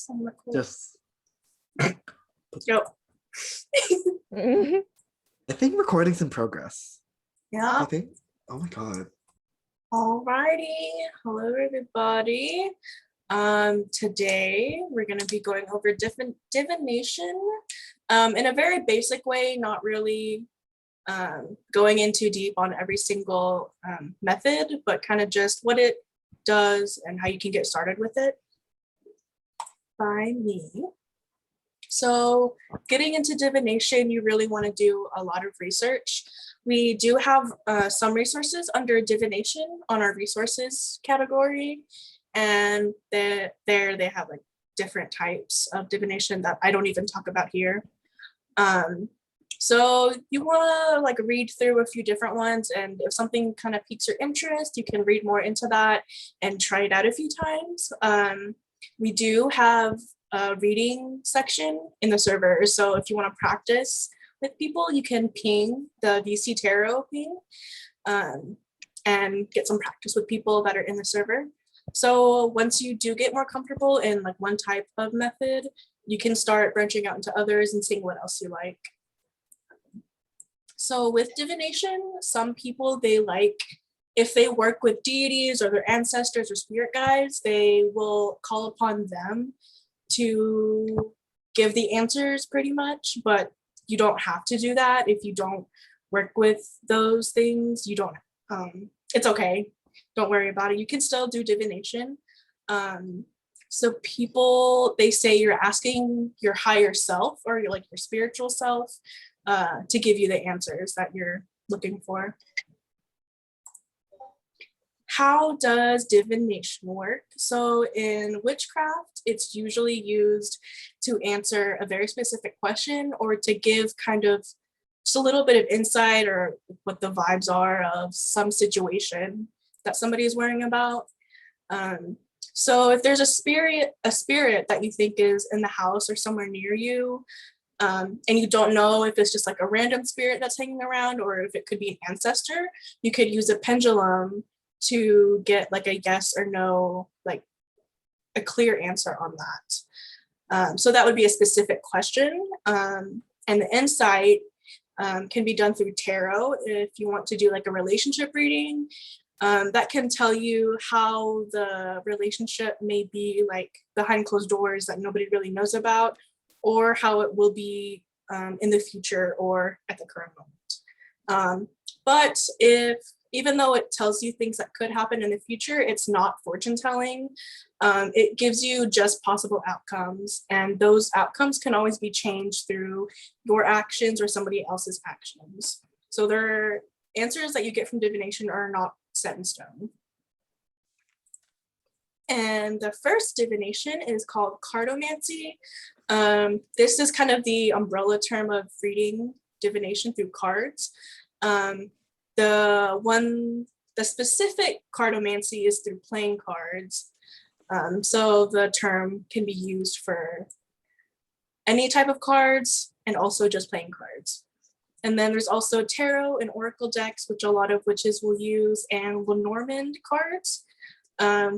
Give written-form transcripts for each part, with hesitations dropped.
I'm gonna cool. Just. Yep. I think recording's in progress. Yeah. I think. Oh my god. Alrighty. Hello, everybody. Today we're going to be going over divination in a very basic way, not really going in too deep on every single method, but kind of just what it does and how you can get started with it by me. So getting into divination, you really want to do a lot of research. We do have some resources under divination on our resources category, and there they have like different types of divination that I don't even talk about here. So you want to like read through a few different ones, and if something kind of piques your interest, you can read more into that and try it out a few times. We do have a reading section in the server, so if you want to practice with people, you can ping the VC Tarot ping and get some practice with people that are in the server. So once you do get more comfortable in like one type of method, you can start branching out into others and seeing what else you like. So with divination, some people, they like, if they work with deities or their ancestors or spirit guides, they will call upon them to give the answers pretty much, but you don't have to do that. If you don't work with those things, you don't, it's okay. Don't worry about it. You can still do divination. So people, they say you're asking your higher self or your spiritual self to give you the answers that you're looking for. How does divination work? So in witchcraft, it's usually used to answer a very specific question or to give kind of just a little bit of insight or what the vibes are of some situation that somebody is worrying about. So if there's a spirit that you think is in the house or somewhere near you, and you don't know if it's just like a random spirit that's hanging around or if it could be an ancestor, you could use a pendulum to get like a yes or no, like a clear answer on that. So that would be a specific question. And the insight can be done through tarot. If you want to do like a relationship reading, that can tell you how the relationship may be like behind closed doors that nobody really knows about, or how it will be in the future or at the current moment. But even though it tells you things that could happen in the future, it's not fortune telling. It gives you just possible outcomes, and those outcomes can always be changed through your actions or somebody else's actions. So their answers that you get from divination are not set in stone. And the first divination is called Cardomancy. This is kind of the umbrella term of reading divination through cards. The specific cardomancy is through playing cards. So the term can be used for any type of cards and also just playing cards. And then there's also tarot and oracle decks, which a lot of witches will use, and Lenormand cards,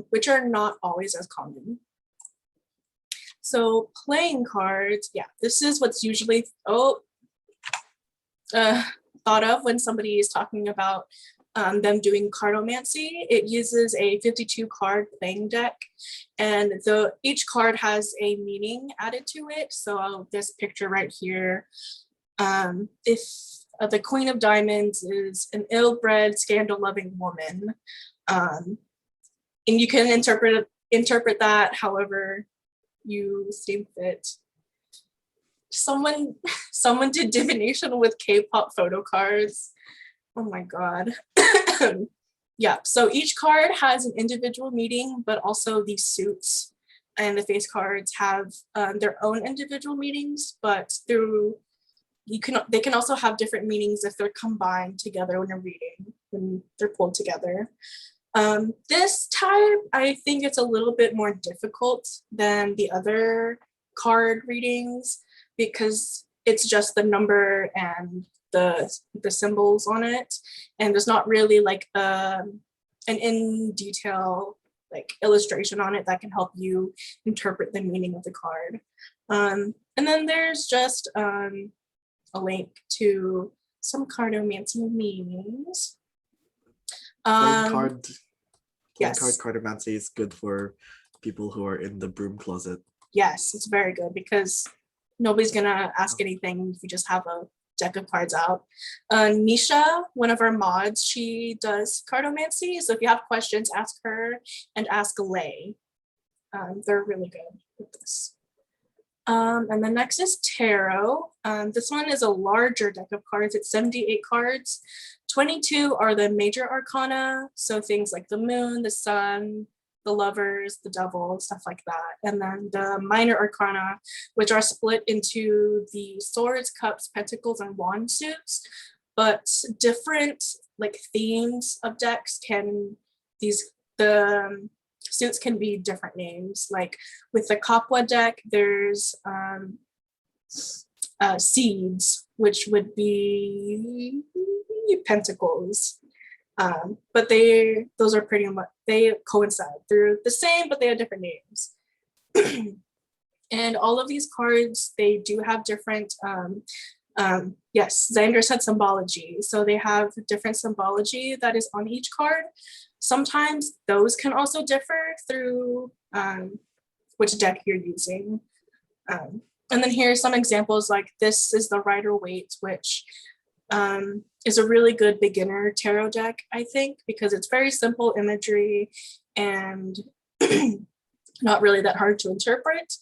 which are not always as common. So playing cards, yeah, this is what's usually thought of when somebody is talking about them doing cardomancy. It uses a 52 card playing deck, and each card has a meaning added to it. So this picture right here, if the Queen of Diamonds is an ill-bred, scandal-loving woman, and you can interpret that however you see fit. Someone did divination with K-pop photo cards. Oh my god. Yeah, so each card has an individual meaning, but also the suits and the face cards have their own individual meanings, but they can also have different meanings if they're combined together when you're reading, when they're pulled together. This type, I think it's a little bit more difficult than the other card readings because it's just the number and the symbols on it, and there's not really like an in detail like illustration on it that can help you interpret the meaning of the card. And then there's just a link to some cardomancy meanings. Playing card Yes. cardomancy is good for people who are in the broom closet. Yes, it's very good because nobody's gonna ask anything if you just have a deck of cards out. Nisha, one of our mods, she does cardomancy. So if you have questions, ask her and ask Lay. They're really good with this. And the next is tarot. This one is a larger deck of cards. It's 78 cards. 22 are the major arcana. So things like the moon, the sun, the lovers, the devil, stuff like that. And then the minor arcana, which are split into the swords, cups, pentacles, and wand suits. But different like themes of decks can, the suits can be different names. Like with the Kapwa deck, there's seeds, which would be pentacles. But those are pretty much, they coincide. They're the same, but they have different names. And all of these cards, they do have different, yes, Xander said symbology. So they have different symbology that is on each card. Sometimes those can also differ through which deck you're using. And then here are some examples, like this is the Rider-Waite, which is a really good beginner tarot deck, I think, because it's very simple imagery and not really that hard to interpret.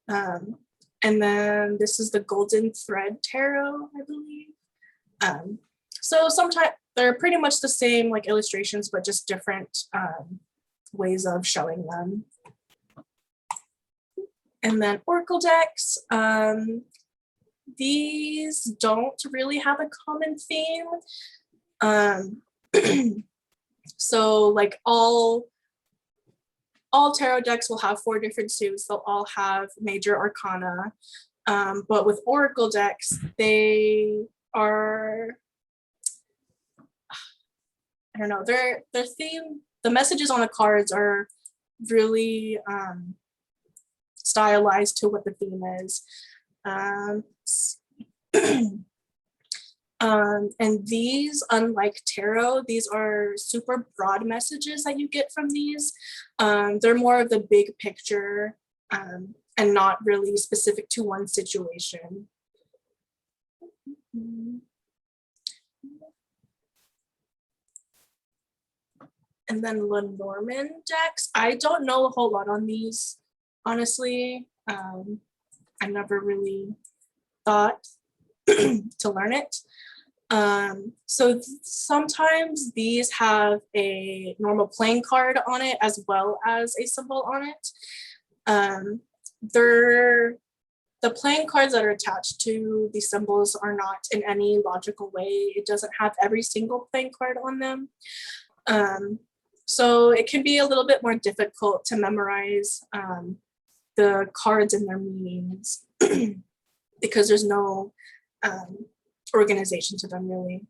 And then this is the Golden Thread Tarot, I believe. So sometimes they're pretty much the same like illustrations, but just different ways of showing them. And then Oracle decks. These don't really have a common theme. So like all tarot decks will have 4 different suits. They'll all have major arcana. But with Oracle decks, they are, I don't know, their theme, the messages on the cards are really stylized to what the theme is. And these, unlike tarot, these are super broad messages that you get from these. They're more of the big picture and not really specific to one situation. And then Lenormand decks. I don't know a whole lot on these, honestly. I never really thought to learn it. So sometimes these have a normal playing card on it as well as a symbol on it. The playing cards that are attached to the symbols are not in any logical way. It doesn't have every single playing card on them. So it can be a little bit more difficult to memorize the cards and their meanings because there's no organization to them really.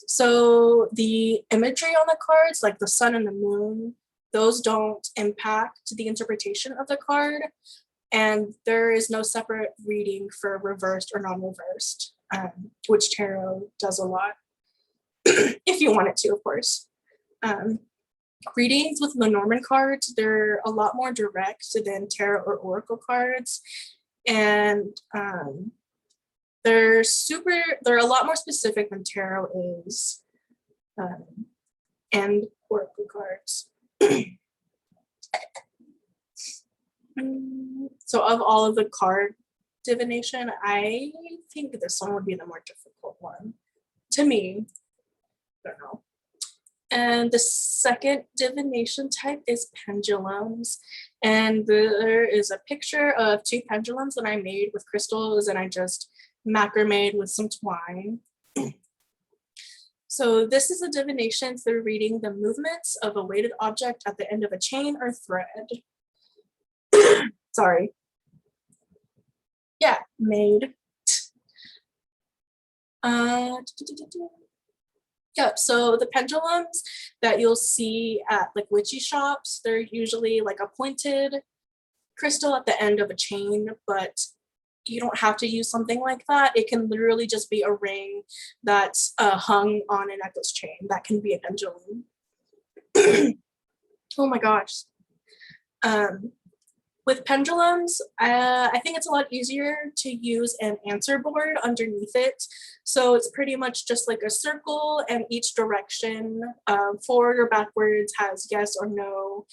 So the imagery on the cards, like the sun and the moon, those don't impact the interpretation of the card. And there is no separate reading for reversed or non-reversed, which tarot does a lot, if you want it to, of course. Readings with Lenormand cards, they're a lot more direct than tarot or oracle cards. And they're a lot more specific than tarot is, and oracle cards. So of all of the card divination, I think this one would be the more difficult one to me. I don't know. And the second divination type is pendulums. And there is a picture of 2 pendulums that I made with crystals, and I just macrameed with some twine. So this is a divination through reading the movements of a weighted object at the end of a chain or thread. Sorry. Yeah, made. Yep, so the pendulums that you'll see at like witchy shops, they're usually like a pointed crystal at the end of a chain, but you don't have to use something like that. It can literally just be a ring that's hung on a necklace chain. That can be a pendulum. Oh my gosh. With pendulums, I think it's a lot easier to use an answer board underneath it. So it's pretty much just like a circle, and each direction, forward or backwards, has yes or no,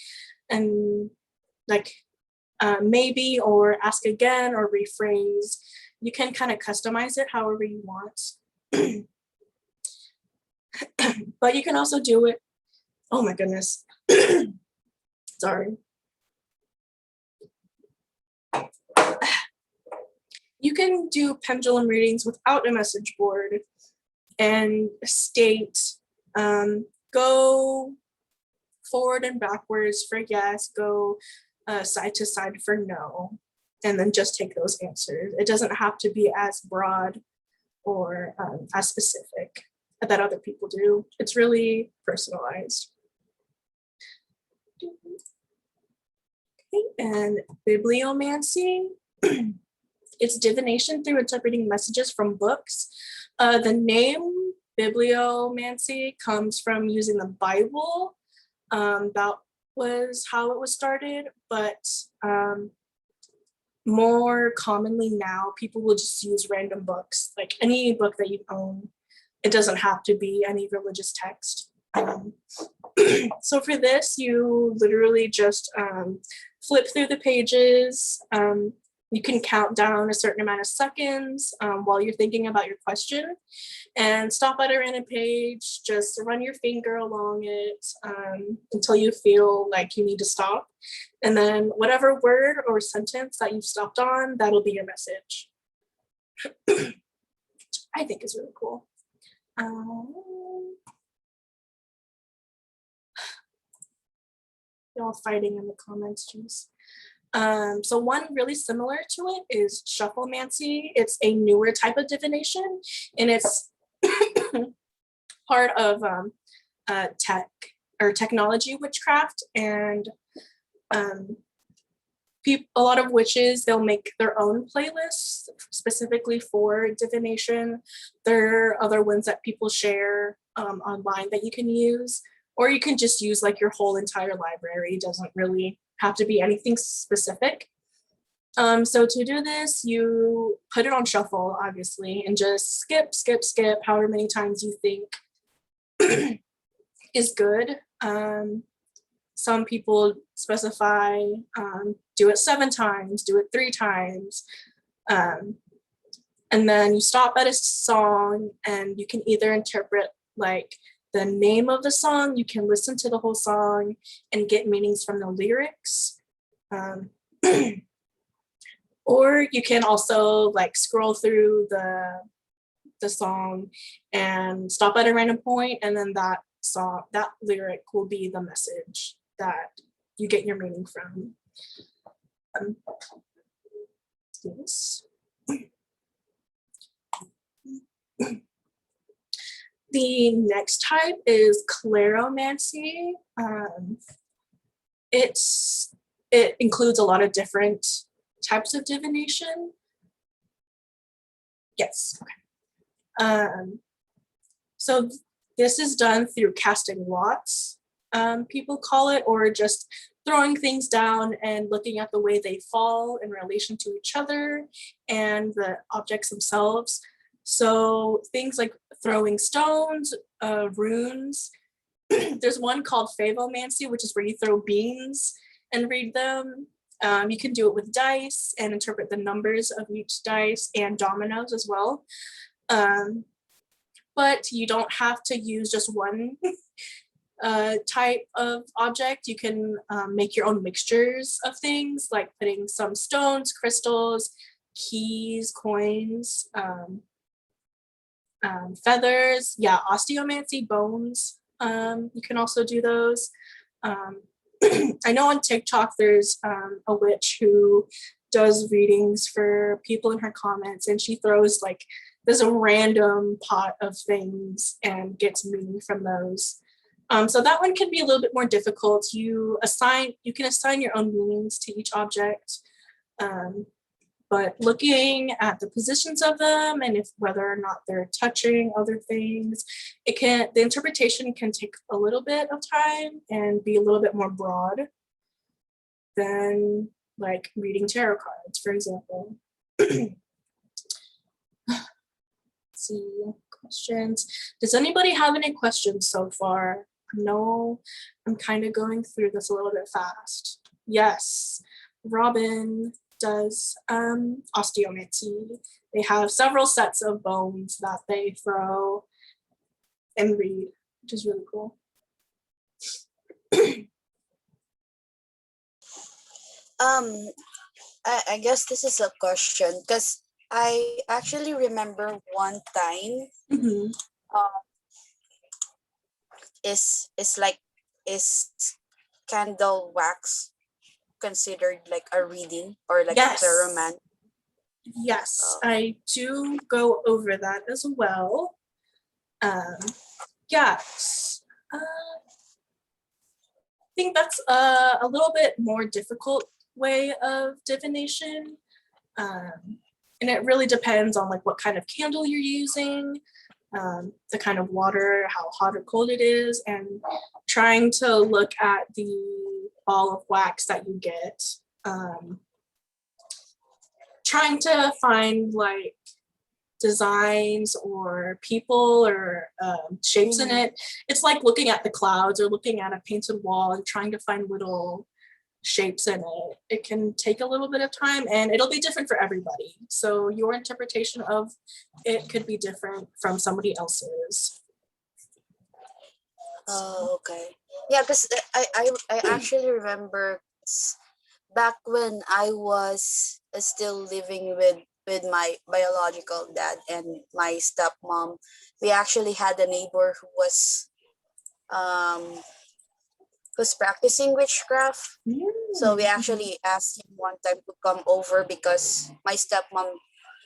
and like maybe or ask again or rephrase. You can kind of customize it however you want. But you can also do it. Oh my goodness. Sorry. You can do pendulum readings without a message board and state, go forward and backwards for yes, go side to side for no, and then just take those answers. It doesn't have to be as broad or as specific that other people do. It's really personalized. Okay, and Bibliomancy. It's divination through interpreting messages from books. The name Bibliomancy comes from using the Bible. That was how it was started, but more commonly now, people will just use random books, like any book that you own. It doesn't have to be any religious text. So for this, you literally just flip through the pages. You can count down a certain amount of seconds while you're thinking about your question, and stop at a random page, just run your finger along it until you feel like you need to stop. And then whatever word or sentence that you've stopped on, that'll be your message. I think is really cool. Y'all fighting in the comments, jeez. So one really similar to it is Shufflemancy. It's a newer type of divination, and it's part of tech or technology witchcraft. And a lot of witches, they'll make their own playlists specifically for divination. There are other ones that people share online that you can use, or you can just use like your whole entire library. It doesn't really have to be anything specific. So to do this, you put it on shuffle, obviously, and just skip, skip, skip, however many times you think is good. Some people specify do it 7 times, do it 3 times. And then you stop at a song, and you can either interpret like the name of the song, you can listen to the whole song and get meanings from the lyrics. Or you can also like scroll through the song and stop at a random point, and then that lyric will be the message that you get your meaning from. Yes. The next type is Claromancy. It includes a lot of different types of divination. Yes. Okay. So this is done through casting lots, people call it, or just throwing things down and looking at the way they fall in relation to each other and the objects themselves. So things like throwing stones, runes. There's one called Fevomancy, which is where you throw beans and read them. You can do it with dice and interpret the numbers of each dice, and dominoes as well. But you don't have to use just one type of object. You can make your own mixtures of things, like putting some stones, crystals, keys, coins, feathers. Yeah, osteomancy, bones. You can also do those. I know on TikTok there's a witch who does readings for people in her comments, and she throws like there's a random pot of things and gets meaning from those. So that one can be a little bit more difficult. You can assign your own meanings to each object, but looking at the positions of them and if whether or not they're touching other things, the interpretation can take a little bit of time and be a little bit more broad than like reading tarot cards, for example. Let's see, questions. Does anybody have any questions so far? No, I'm kind of going through this a little bit fast. Yes, Robin does Osteomancy. They have several sets of bones that they throw and read, which is really cool. I guess this is a question because I actually remember one time is candle wax considered like a reading or like yes. a clairomant? Yes, I do go over that as well. Yes. I think that's a little bit more difficult way of divination. And it really depends on like what kind of candle you're using, the kind of water, how hot or cold it is, and trying to look at the ball of wax that you get. Trying to find like designs or people or shapes in it. It's like looking at the clouds or looking at a painted wall and trying to find little shapes in it. It can take a little bit of time and it'll be different for everybody. So your interpretation of it could be different from somebody else's. Oh, okay. Yeah, because I actually remember back when I was still living with my biological dad and my stepmom, we actually had a neighbor who's practicing witchcraft. So we actually asked him one time to come over because my stepmom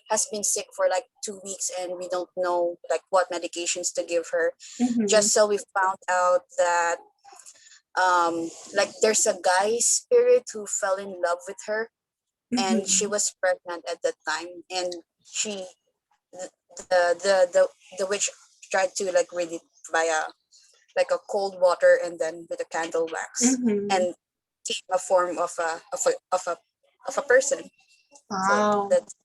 has been sick for like 2 weeks and we don't know like what medications to give her. Just so we found out that like there's a guy spirit who fell in love with her and she was pregnant at that time, and the witch tried to like read it via like a cold water and then with a candle wax and came a form of a person. Wow. So that's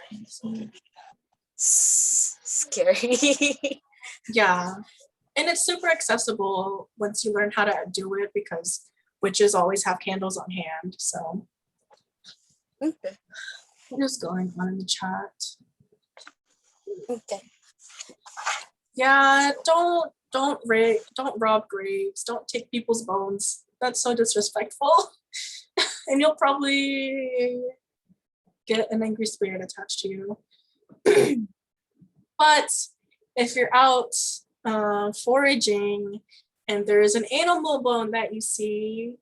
crazy. Scary. Yeah. And it's super accessible once you learn how to do it because witches always have candles on hand. So Okay. what is going on in the chat? Okay. Yeah, don't rob graves. Don't take people's bones. That's so disrespectful. And you'll probably get an angry spirit attached to you. But if you're out foraging and there is an animal bone that you see,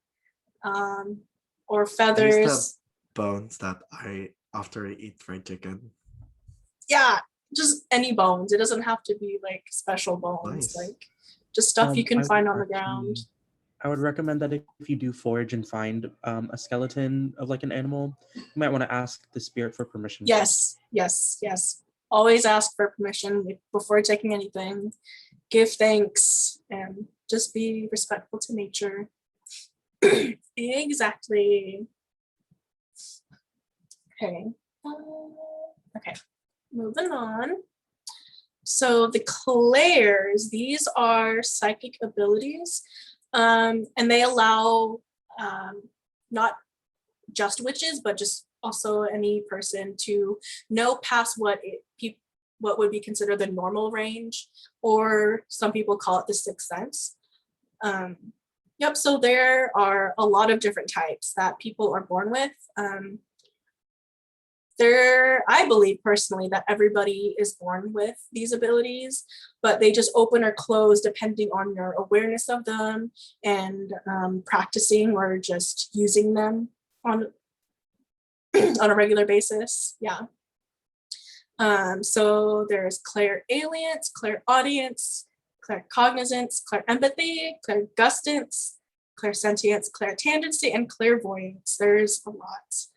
or feathers. Bones that after I eat fried chicken. Yeah, just any bones. It doesn't have to be like special bones. Nice. Like just stuff you can find on the ground. I would recommend that if you do forage and find a skeleton of like an animal, you might want to ask the spirit for permission. Yes. Always ask for permission before taking anything. Give thanks and just be respectful to nature. Exactly. Okay. Okay. Moving on. So the clairs, these are psychic abilities, and they allow not just witches, but just also any person to know past what would be considered the normal range, or some people call it the sixth sense. Yep, so there are a lot of different types that people are born with. I believe personally that everybody is born with these abilities, but they just open or close depending on your awareness of them and practicing or just using them on a regular basis. Yeah. So there's clairalience, clairaudience, claircognizance, clairempathy, clairgustance, clairsentience, clairtangency, and clairvoyance. There's a lot.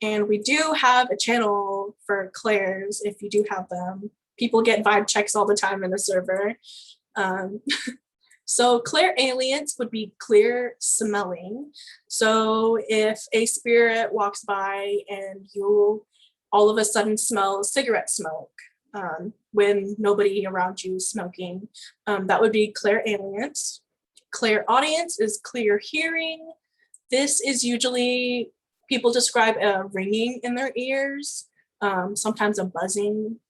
And we do have a channel for clairs if you do have them. People get vibe checks all the time in the server. So clairalience would be clear smelling. So if a spirit walks by and you all of a sudden smell cigarette smoke when nobody around you is smoking, that would be clairalience. Clairaudience is clear hearing. This is usually, people describe a ringing in their ears, sometimes a buzzing.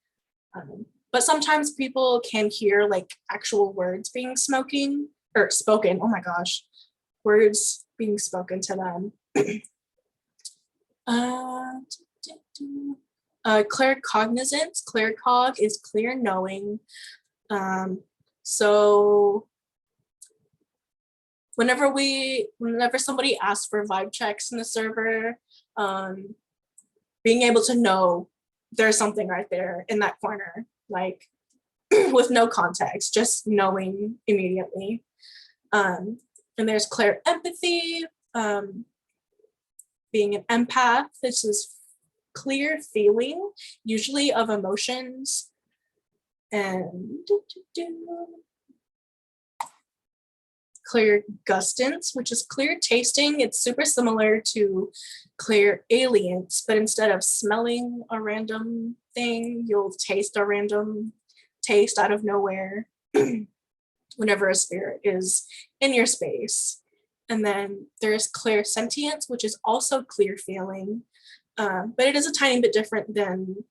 But sometimes people can hear like actual words being spoken. Oh my gosh, words being spoken to them. Claircognizance, claircog is clear knowing. So whenever somebody asks for vibe checks in the server, being able to know there's something right there in that corner, like with no context, just knowing immediately. And there's clairempathy, being an empath. This is clear feeling, usually of emotions. And clairgustance, which is clear tasting. It's super similar to clairalience, but instead of smelling a random thing, you'll taste a random taste out of nowhere whenever a spirit is in your space. And then there's clairsentience, which is also clear feeling, but it is a tiny bit different than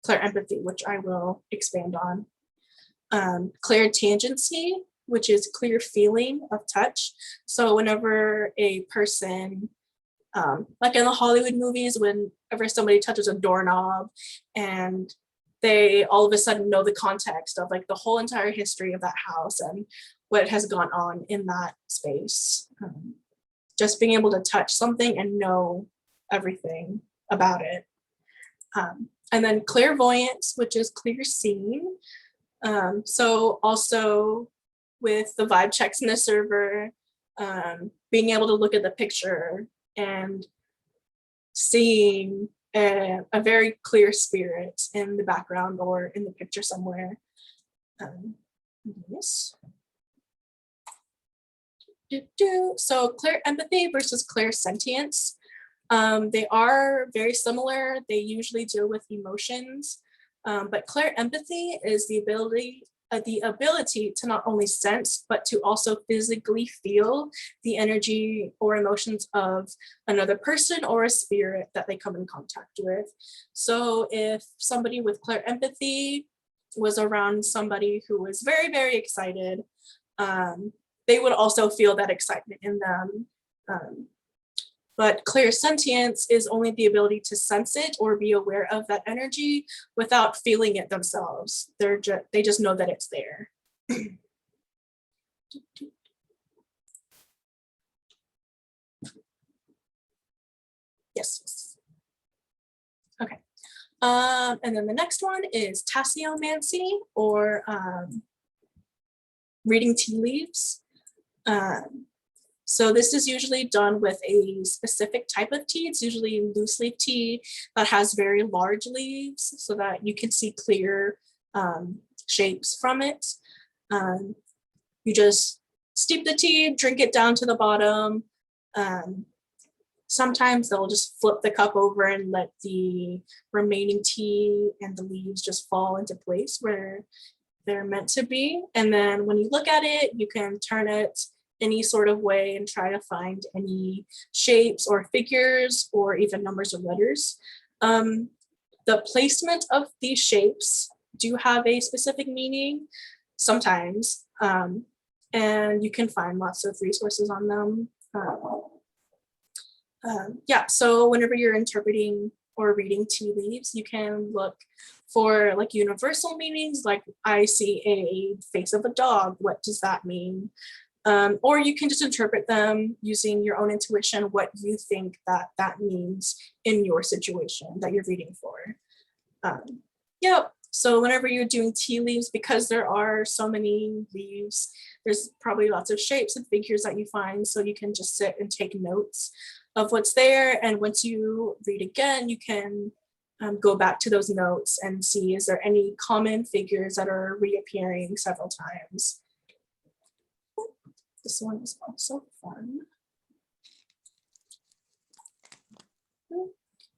clairempathy, which I will expand on. Clairtangency, which is clear feeling of touch. So whenever a person, like in the Hollywood movies, whenever somebody touches a doorknob and they all of a sudden know the context of like the whole entire history of that house and what has gone on in that space. Just being able to touch something and know everything about it. And then clairvoyance, which is clear seeing. So also with the vibe checks in the server, being able to look at the picture and seeing a very clear spirit in the background or in the picture somewhere. Yes. So clairempathy versus clairsentience. They are very similar. They usually deal with emotions, but clairempathy is the ability to not only sense, but to also physically feel the energy or emotions of another person or a spirit that they come in contact with. So if somebody with clairempathy was around somebody who was very, very excited, they would also feel that excitement in them. But clairsentience is only the ability to sense it or be aware of that energy without feeling it themselves. They just know that it's there. Yes. Okay. And then the next one is Tasseomancy, or reading tea leaves. So this is usually done with a specific type of tea. It's usually loose leaf tea that has very large leaves so that you can see clear shapes from it. You just steep the tea, drink it down to the bottom. Sometimes they'll just flip the cup over and let the remaining tea and the leaves just fall into place where they're meant to be. And then when you look at it, you can turn it any sort of way and try to find any shapes or figures or even numbers or letters. The placement of these shapes do have a specific meaning sometimes, and you can find lots of resources on them. Yeah, so whenever you're interpreting or reading tea leaves, you can look for like universal meanings, like I see a face of a dog, what does that mean? Or you can just interpret them using your own intuition, what you think that that means in your situation that you're reading for. Yep. So whenever you're doing tea leaves, because there are so many leaves, there's probably lots of shapes and figures that you find. So you can just sit and take notes of what's there. And once you read again, you can go back to those notes and see, is there any common figures that are reappearing several times? This one is also fun.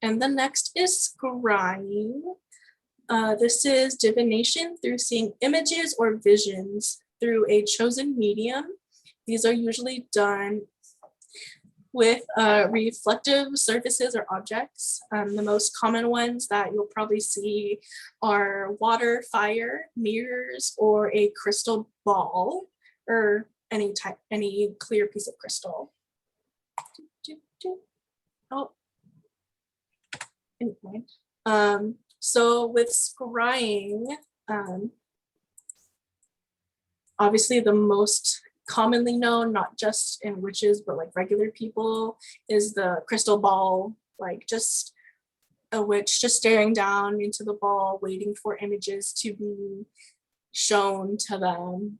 And the next is scrying. This is divination through seeing images or visions through a chosen medium. These are usually done with reflective surfaces or objects. The most common ones that you'll probably see are water, fire, mirrors, or a crystal ball, or any clear piece of crystal. Oh, anyway. So with scrying, obviously the most commonly known, not just in witches, but like regular people, is the crystal ball, like just a witch just staring down into the ball, waiting for images to be shown to them.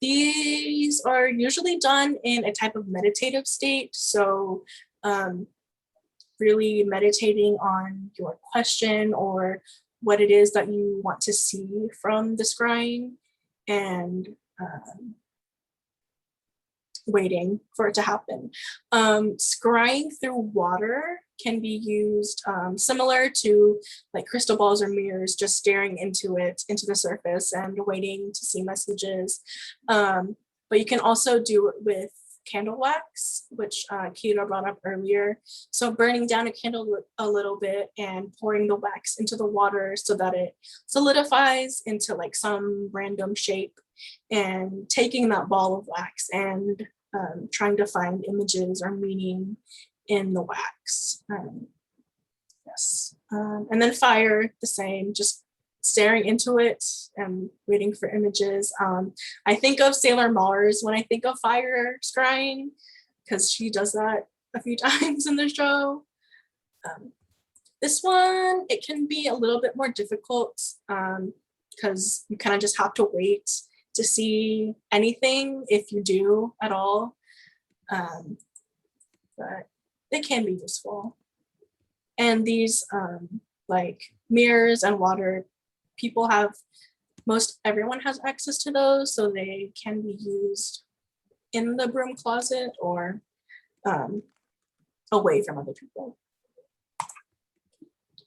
These are usually done in a type of meditative state. So really meditating on your question or what it is that you want to see from the scrying, and waiting for it to happen. Scrying through water can be used similar to like crystal balls or mirrors, just staring into it, into the surface and waiting to see messages. But you can also do it with candle wax, which Keita brought up earlier. So burning down a candle a little bit and pouring the wax into the water so that it solidifies into like some random shape, and taking that ball of wax and trying to find images or meaning in the wax. Yes. And then fire, the same, just staring into it and waiting for images. I think of Sailor Mars when I think of fire scrying, because she does that a few times in the show. This one, it can be a little bit more difficult because you kind of just have to wait to see anything, if you do at all. But they can be useful. And these like mirrors and water, everyone has access to those, so they can be used in the broom closet or away from other people.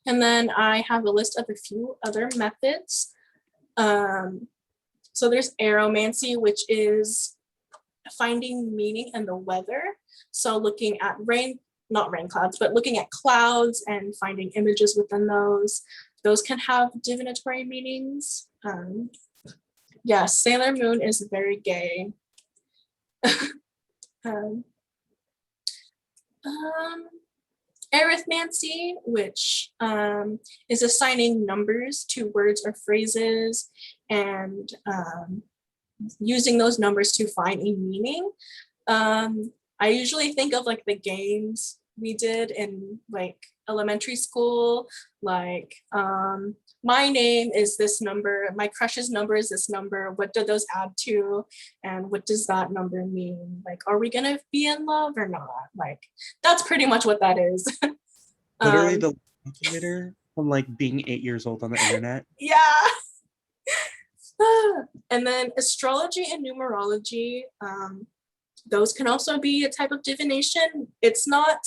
And then I have a list of a few other methods. So there's Aeromancy, which is finding meaning in the weather. So looking at not rain clouds, but looking at clouds and finding images within those. Those can have divinatory meanings. Yes, Sailor Moon is very gay. Arithmancy, which is assigning numbers to words or phrases and using those numbers to find a meaning. I usually think of like the games we did in like elementary school, like my name is this number, my crush's number is this number, what do those add to, and what does that number mean? Like, are we gonna be in love or not? Like, that's pretty much what that is. Literally the calculator from like being 8 years old on the internet. Yeah. And then astrology and numerology, those can also be a type of divination. It's not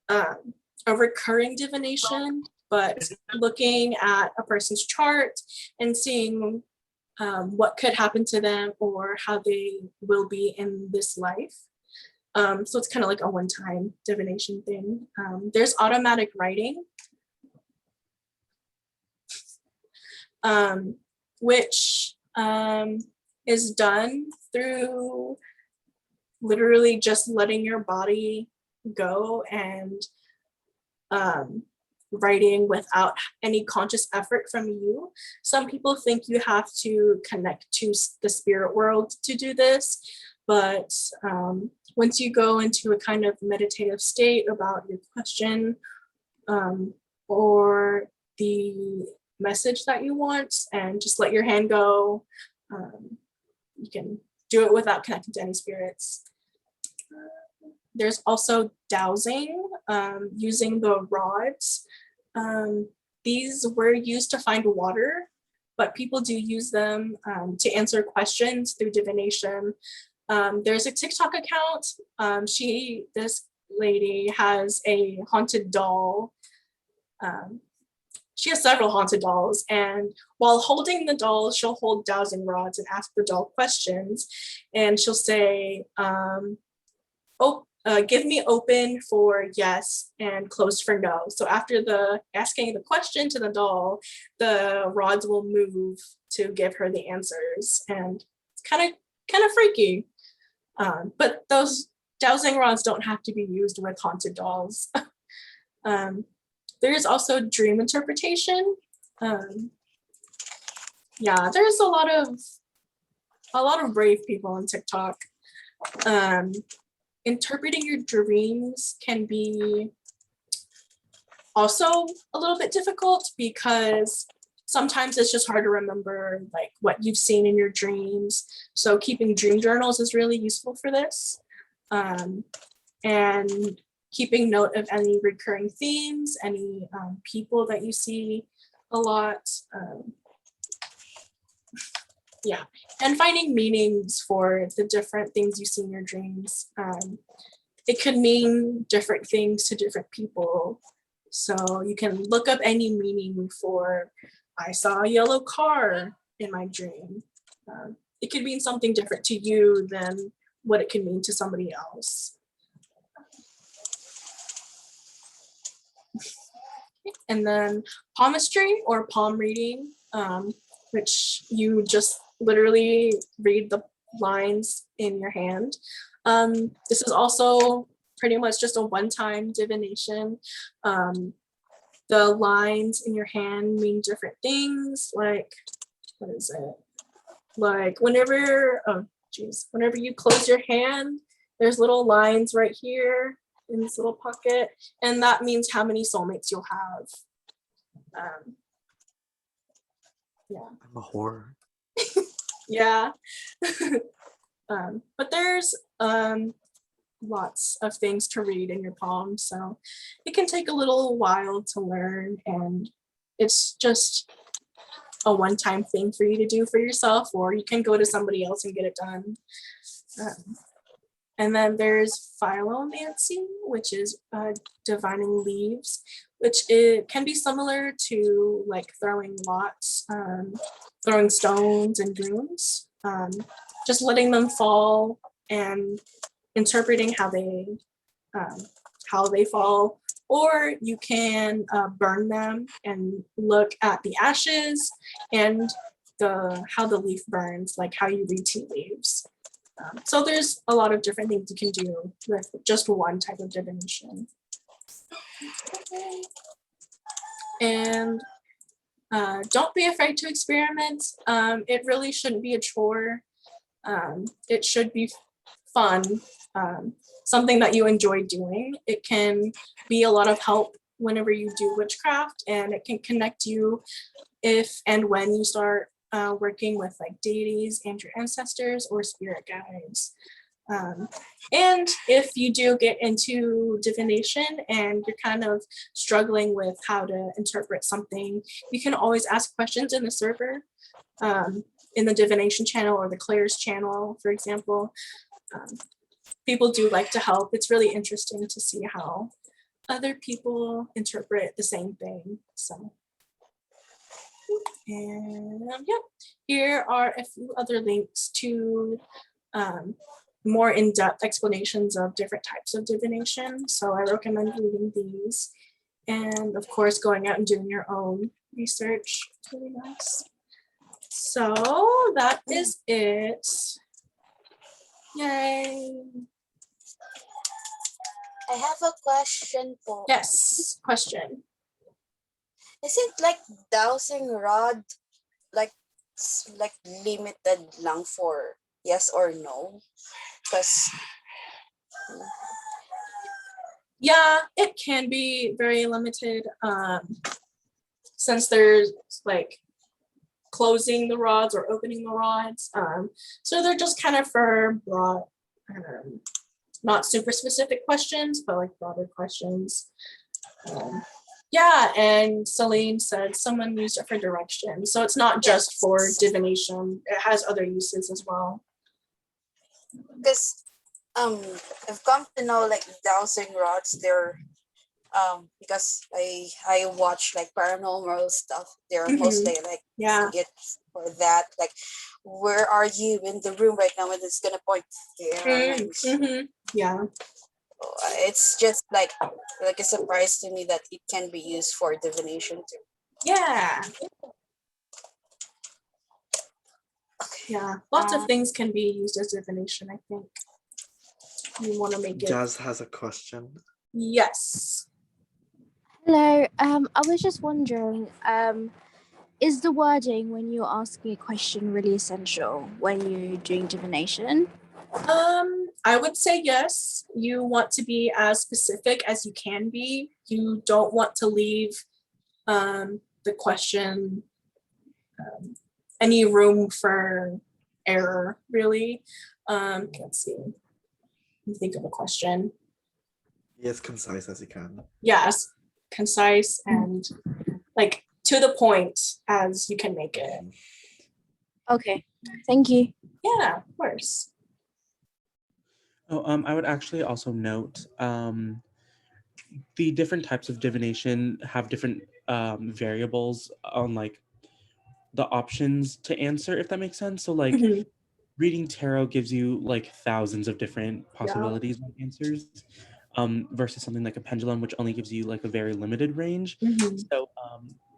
a recurring divination, but looking at a person's chart and seeing what could happen to them or how they will be in this life. So it's kind of like a one-time divination thing. There's automatic writing, which is done through literally just letting your body go and writing without any conscious effort from you. Some people think you have to connect to the spirit world to do this, but once you go into a kind of meditative state about your question or the message that you want, and just let your hand go, you can do it without connecting to any spirits. There's also dowsing, using the rods. These were used to find water, but people do use them to answer questions through divination. There's a TikTok account. This lady has a haunted doll. She has several haunted dolls, and while holding the doll, she'll hold dowsing rods and ask the doll questions. And she'll say, give me open for yes and closed for no. So after the asking the question to the doll, the rods will move to give her the answers, and it's kind of freaky. But those dowsing rods don't have to be used with haunted dolls. There's also dream interpretation. Yeah, there's a lot of brave people on TikTok. Interpreting your dreams can be also a little bit difficult, because sometimes it's just hard to remember like what you've seen in your dreams. So keeping dream journals is really useful for this. And keeping note of any recurring themes, any people that you see a lot. Yeah, and finding meanings for the different things you see in your dreams. It could mean different things to different people. So you can look up any meaning for, I saw a yellow car in my dream. It could mean something different to you than what it can mean to somebody else. And then palmistry, or palm reading, which you just literally read the lines in your hand. This is also pretty much just a one-time divination. The lines in your hand mean different things, like, what is it? Like whenever you close your hand, there's little lines right here in this little pocket, and that means how many soulmates you'll have. Yeah. I'm a whore. Yeah. But there's lots of things to read in your palm, so it can take a little while to learn, and it's just a one-time thing for you to do for yourself, or you can go to somebody else and get it done. And then there's Fevomancy, which is divining leaves, which it can be similar to like throwing lots, throwing stones and brooms, just letting them fall and interpreting how they fall. Or you can burn them and look at the ashes and how the leaf burns, like how you read tea leaves. So there's a lot of different things you can do with just one type of divination. And don't be afraid to experiment. It really shouldn't be a chore. It should be fun, something that you enjoy doing. It can be a lot of help whenever you do witchcraft, and it can connect you if and when you start working with like deities and your ancestors or spirit guides. And if you do get into divination and you're kind of struggling with how to interpret something, you can always ask questions in the server, in the divination channel or the Clairs channel, for example. People do like to help. It's really interesting to see how other people interpret the same thing. So, and yeah, here are a few other links to more in-depth explanations of different types of divination. So I recommend reading these, and of course going out and doing your own research. It's really nice. So that is it. Yay. I have a question po. Yes, question. Is it like dowsing rod, like like limited lang for yes or no? Because Yeah, it can be very limited, since there's like closing the rods or opening the rods. So they're just kind of for broad, not super specific questions, but like broader questions. Yeah, and Celine said someone used it for direction. So it's not just for divination, it has other uses as well. because I've come to know like dowsing rods, they're because I watch like paranormal stuff. They're mostly like Yeah. it for that. Like, where are you in the room right now? And it's gonna point there. Yeah. It's just like a surprise to me that it can be used for divination too. Yeah. Yeah. Lots of things can be used as divination, I think. You want to make it. Jazz has a question. Yes. Hello. I was just wondering, is the wording when you're asking a question really essential when you're doing divination? I would say yes. You want to be as specific as you can be. You don't want to leave the question any room for error, really. Let's see. Let me think of a question. Be as concise as you can. Yes, concise and like to the point as you can make it. Okay, thank you. Yeah, of course. Oh, I would actually also note the different types of divination have different variables on like the options to answer, if that makes sense. So like reading tarot gives you like thousands of different possibilities and answers, versus something like a pendulum, which only gives you like a very limited range. So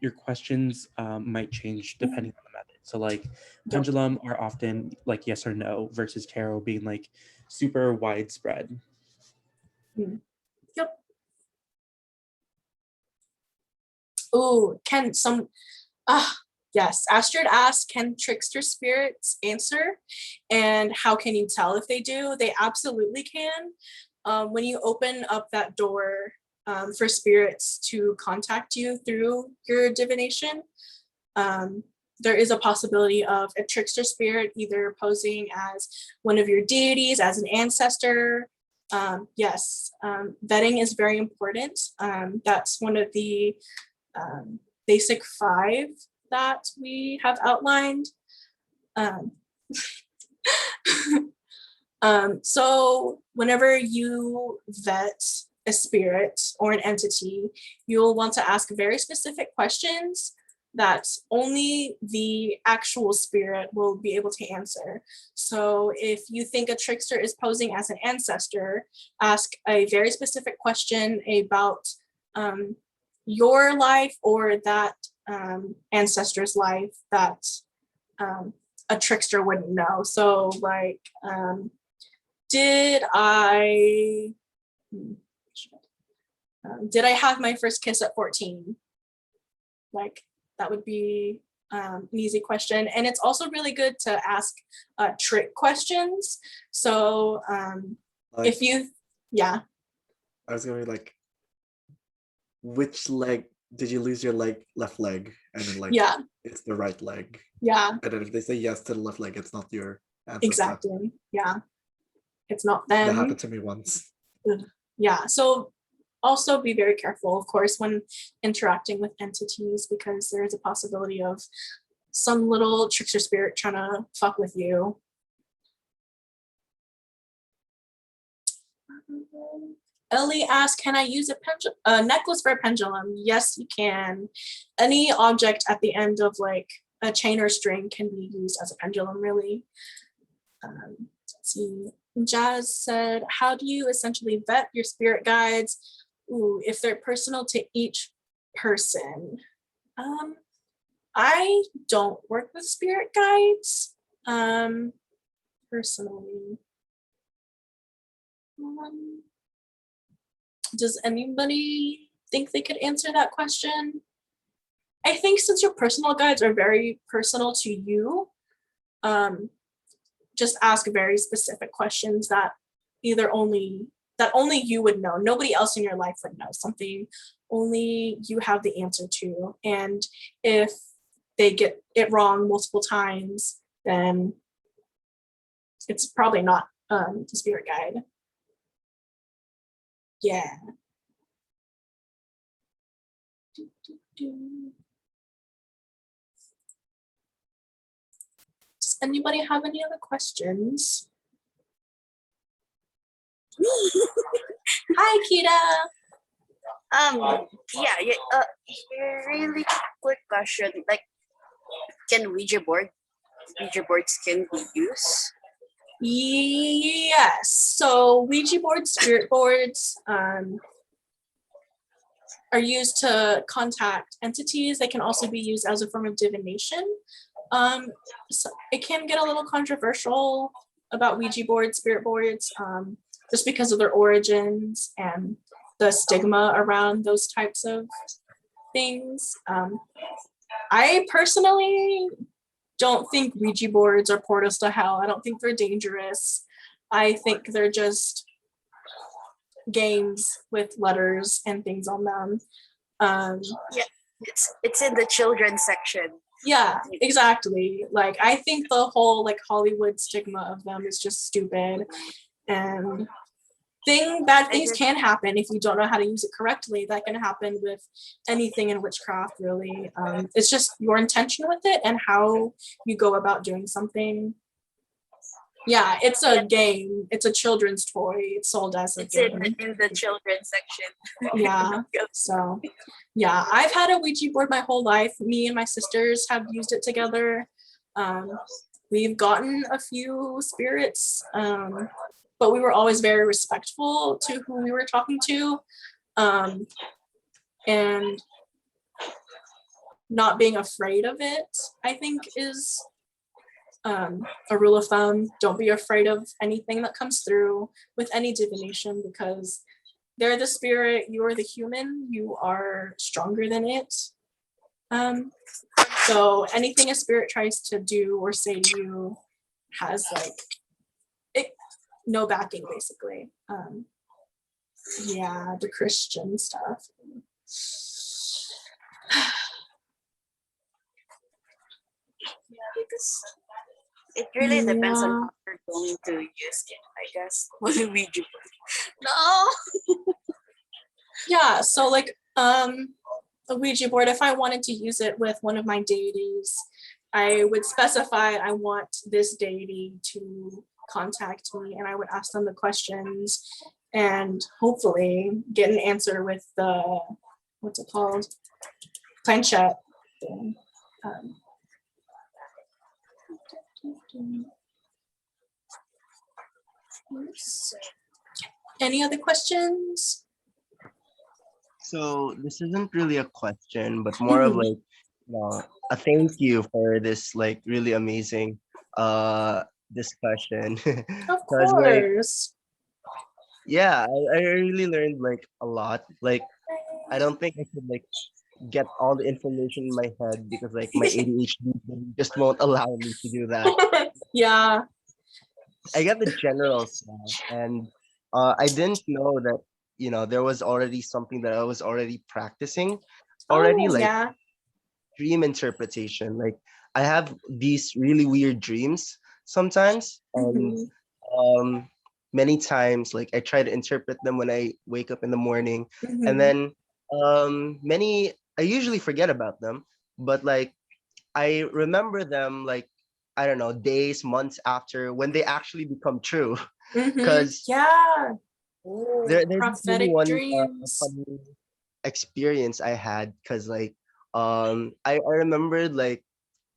your questions might change depending on the method. So like pendulum are often like yes or no versus tarot being like super widespread. Yep. Oh, can some yes, Astrid asked, can trickster spirits answer? And how can you tell if they do? They absolutely can. When you open up that door for spirits to contact you through your divination, there is a possibility of a trickster spirit either posing as one of your deities, as an ancestor. Yes, vetting is very important. That's one of the basic 5 that we have outlined. So whenever you vet a spirit or an entity, you'll want to ask very specific questions that only the actual spirit will be able to answer. So if you think a trickster is posing as an ancestor, ask a very specific question about your life or that ancestor's life that a trickster wouldn't know. So like, did I have my first kiss at 14? Like, that would be an easy question. And it's also really good to ask trick questions. So Like, if you, yeah. I was gonna be like, which leg did you lose your left leg? And then like, yeah, it's the right leg. Yeah. And then if they say yes to the left leg, it's not your ancestor. Exactly. Yeah. It's not them. That happened to me once. Yeah. So also be very careful, of course, when interacting with entities, because there is a possibility of some little trickster spirit trying to fuck with you. Ellie asked, can I use a necklace for a pendulum? Yes, you can. Any object at the end of like a chain or string can be used as a pendulum, really. Let's see. Jazz said, how do you essentially vet your spirit guides? Ooh, if they're personal to each person. I don't work with spirit guides personally. Does anybody think they could answer that question? I think since your personal guides are very personal to you, just ask very specific questions that only you would know. Nobody else in your life would know. Something only you have the answer to. And if they get it wrong multiple times, then it's probably not the spirit guide. Yeah. Does anybody have any other questions? Hi, Kita. Yeah, really quick question. Like, can Ouija boards can be used? Yes. So Ouija boards, spirit boards, are used to contact entities. They can also be used as a form of divination. So it can get a little controversial about Ouija boards, spirit boards, just because of their origins and the stigma around those types of things. I personally don't think Ouija boards are portals to hell. I don't think they're dangerous. I think they're just games with letters and things on them. Yeah, it's in the children's section. Yeah, exactly. Like, I think the whole like Hollywood stigma of them is just stupid, and bad things can happen if you don't know how to use it correctly. That can happen with anything in witchcraft, really. It's just your intention with it and how you go about doing something. Yeah, it's a game. It's a children's toy. It's sold as a game. It's in the children's section. Yeah. So, yeah, I've had a Ouija board my whole life. Me and my sisters have used it together. We've gotten a few spirits, but we were always very respectful to who we were talking to, and not being afraid of it, I think, is a rule of thumb. Don't be afraid of anything that comes through with any divination, because they're the spirit, you are the human, you are stronger than it. So anything a spirit tries to do or say to you has no backing, basically. Yeah, the Christian stuff. Yeah, because it really depends on how you're going to use it, I guess. Ouija board. No. Yeah, so like a Ouija board, if I wanted to use it with one of my deities, I would specify I want this deity to contact me, and I would ask them the questions and hopefully get an answer with the, what's it called? Planchette thing. Any other questions? So this isn't really a question, but more of like a thank you for this like really amazing discussion. Of 'Cause, like, course. yeah, I really learned like a lot. Like I don't think I could like get all the information in my head because like my ADHD just won't allow me to do that. Yeah. I get the general stuff, and I didn't know that there was already something that I was already practicing already, Oh, like yeah. dream interpretation. Like I have these really weird dreams sometimes, and Mhm. many times like I try to interpret them when I wake up in the morning, and Mhm. then many I usually forget about them, but like I remember them like I don't know, days, months after when they actually become true. Mhm. Because Yeah. Ooh, there's this really prophetic one dreams. funny experience I had because like I remembered like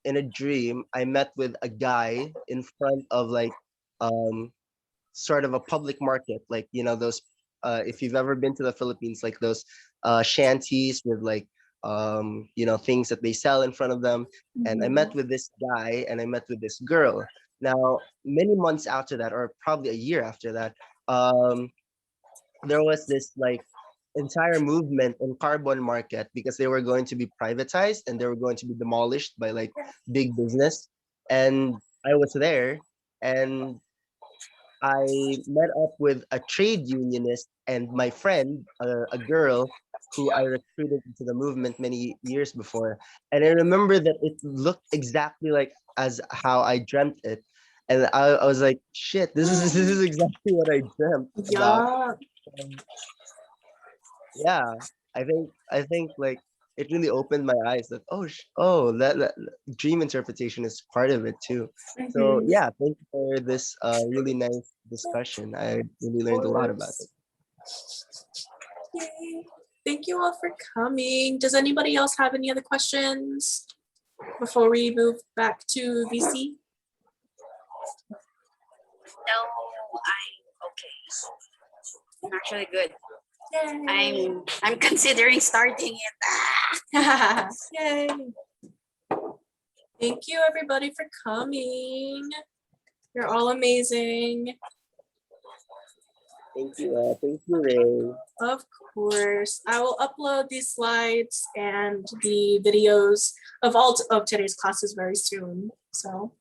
in a dream I met with a guy in front of like um sort of a public market, like those if you've ever been to the Philippines, like those shanties with like things that they sell in front of them. And I met Mhm. with this guy and I met with this girl. Now many months after that, or probably a year after that, there was this like entire movement in carbon market because they were going to be privatized and they were going to be demolished by like big business. And I was there, and I met up with a trade unionist and my friend, a girl who I recruited into the movement many years before. And I remember that it looked exactly like as how I dreamt it. And I was like, shit, this is exactly what I dreamt about. Yeah. And yeah, I think like it really opened my eyes that that dream interpretation is part of it too. So Mhm. yeah, thank you for this really nice discussion. I really learned a lot about it. Yay. Thank you all for coming. Does anybody else have any other questions before we move back to VC? No, I'm okay. I'm actually good. Yay. I'm considering starting it. Yay. Thank you everybody for coming. You're all amazing. Thank you, Ray. Of course. I will upload these slides and the videos of all of today's classes very soon. So.